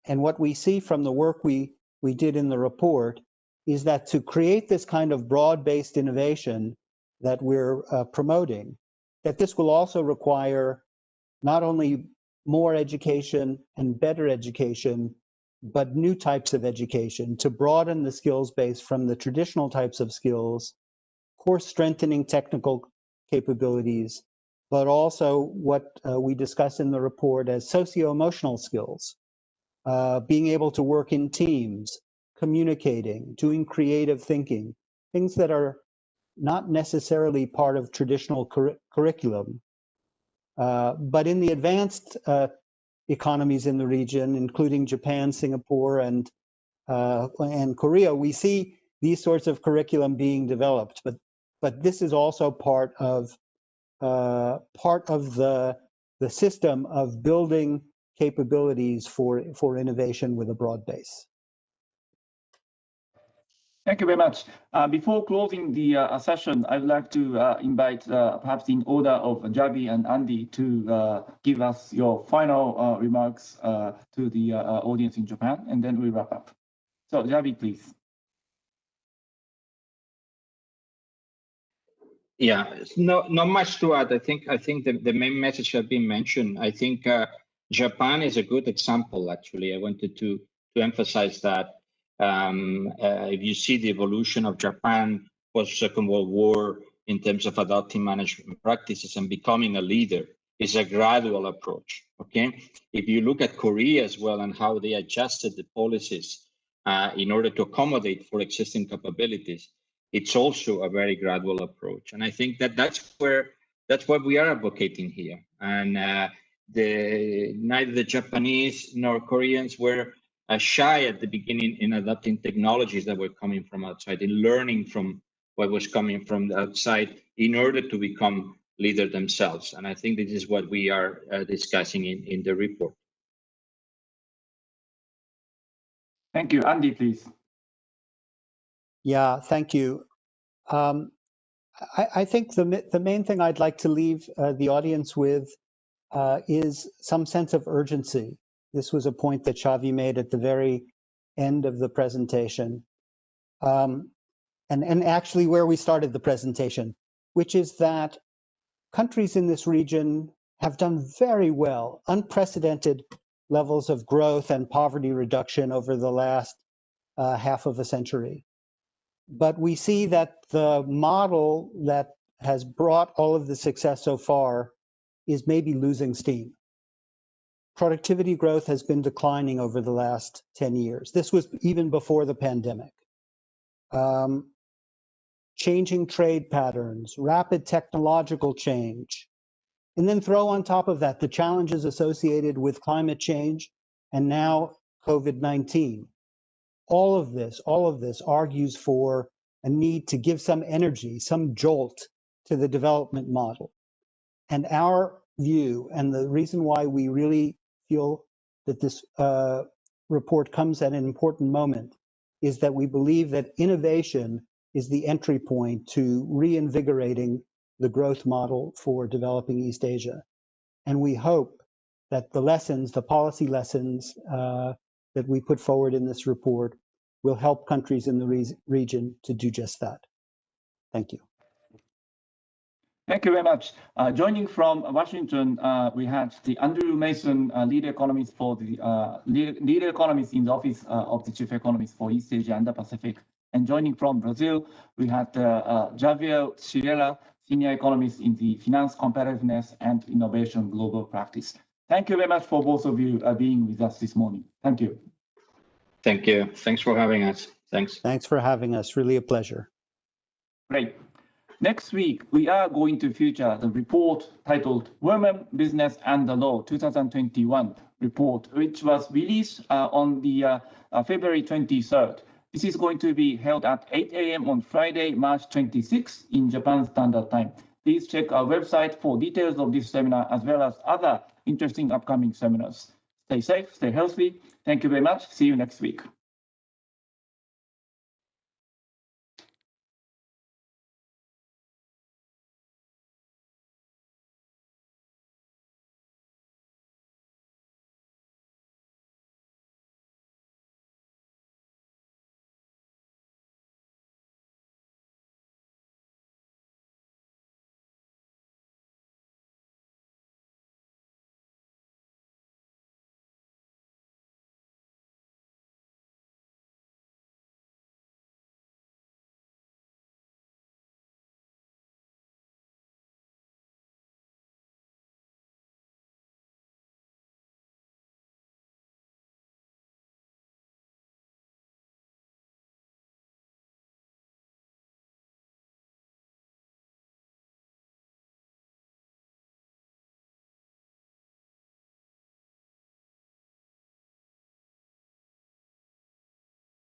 And what we see from the work we did in the report is that to create this kind of broad-based innovation that we're promoting, that this will also require not only more education and better education, but new types of education to broaden the skills base from the traditional types of skills, course strengthening technical capabilities, but also what we discuss in the report as socio-emotional skills, being able to work in teams, communicating, doing creative thinking, things that are not necessarily part of traditional curriculum. But in the advanced economies in the region, including Japan, Singapore, and Korea, we see these sorts of curriculum being developed. But this is also part of the system of building capabilities for innovation with a broad base. Thank you very much. Before closing the session, I'd like to invite, perhaps in order of Xavi and Andy, to give us your final remarks to the audience in Japan, and then we wrap up. So Xavi, please. Yeah, not much to add. I think the main message has been mentioned. I think Japan is a good example. Actually, I wanted to emphasize that. If you see the evolution of Japan post Second World War in terms of adopting management practices and becoming a leader, is a gradual approach. Okay, if you look at Korea as well and how they adjusted the policies in order to accommodate for existing capabilities, it's also a very gradual approach. And I think that's what we are advocating here. And neither the Japanese nor Koreans were shy at the beginning in adopting technologies that were coming from outside, in learning from what was coming from the outside in order to become leader themselves. And I think this is what we are discussing in the report. Thank you. Andy, please. Yeah, thank you. I think the main thing I'd like to leave the audience with is some sense of urgency. This was a point that Xavi made at the very end of the presentation, and actually where we started the presentation, which is that countries in this region have done very well, unprecedented levels of growth and poverty reduction over the last half of a century. But we see that the model that has brought all of the success so far is maybe losing steam. Productivity growth has been declining over the last 10 years. This was even before the pandemic. Changing trade patterns, rapid technological change, and then throw on top of that the challenges associated with climate change and now COVID-19. All of this argues for a need to give some energy, some jolt to the development model. And our view, and the reason why we really feel that this report comes at an important moment, is that we believe that innovation is the entry point to reinvigorating the growth model for developing East Asia. And we hope that the lessons, the policy lessons that we put forward in this report will help countries in the region to do just that. Thank you. Thank you very much. Joining from Washington, we had the Andrew Mason, lead economist for the lead economist in the office of the chief economist for East Asia and the Pacific. And joining from Brazil, we had Javier Cirela, senior economist in the finance competitiveness and innovation global practice. Thank you very much for both of you being with us this morning. Thank you. Thank you. Thanks for having us. Thanks. Thanks for having us. Really a pleasure. Great. Next week, we are going to feature the report titled Women, Business and the Law 2021 report, which was released on the February 23rd. This is going to be held at 8 a.m. on Friday, March 26th in Japan Standard Time. Please check our website for details of this seminar as well as other interesting upcoming seminars. Stay safe, stay healthy. Thank you very much. See you next week.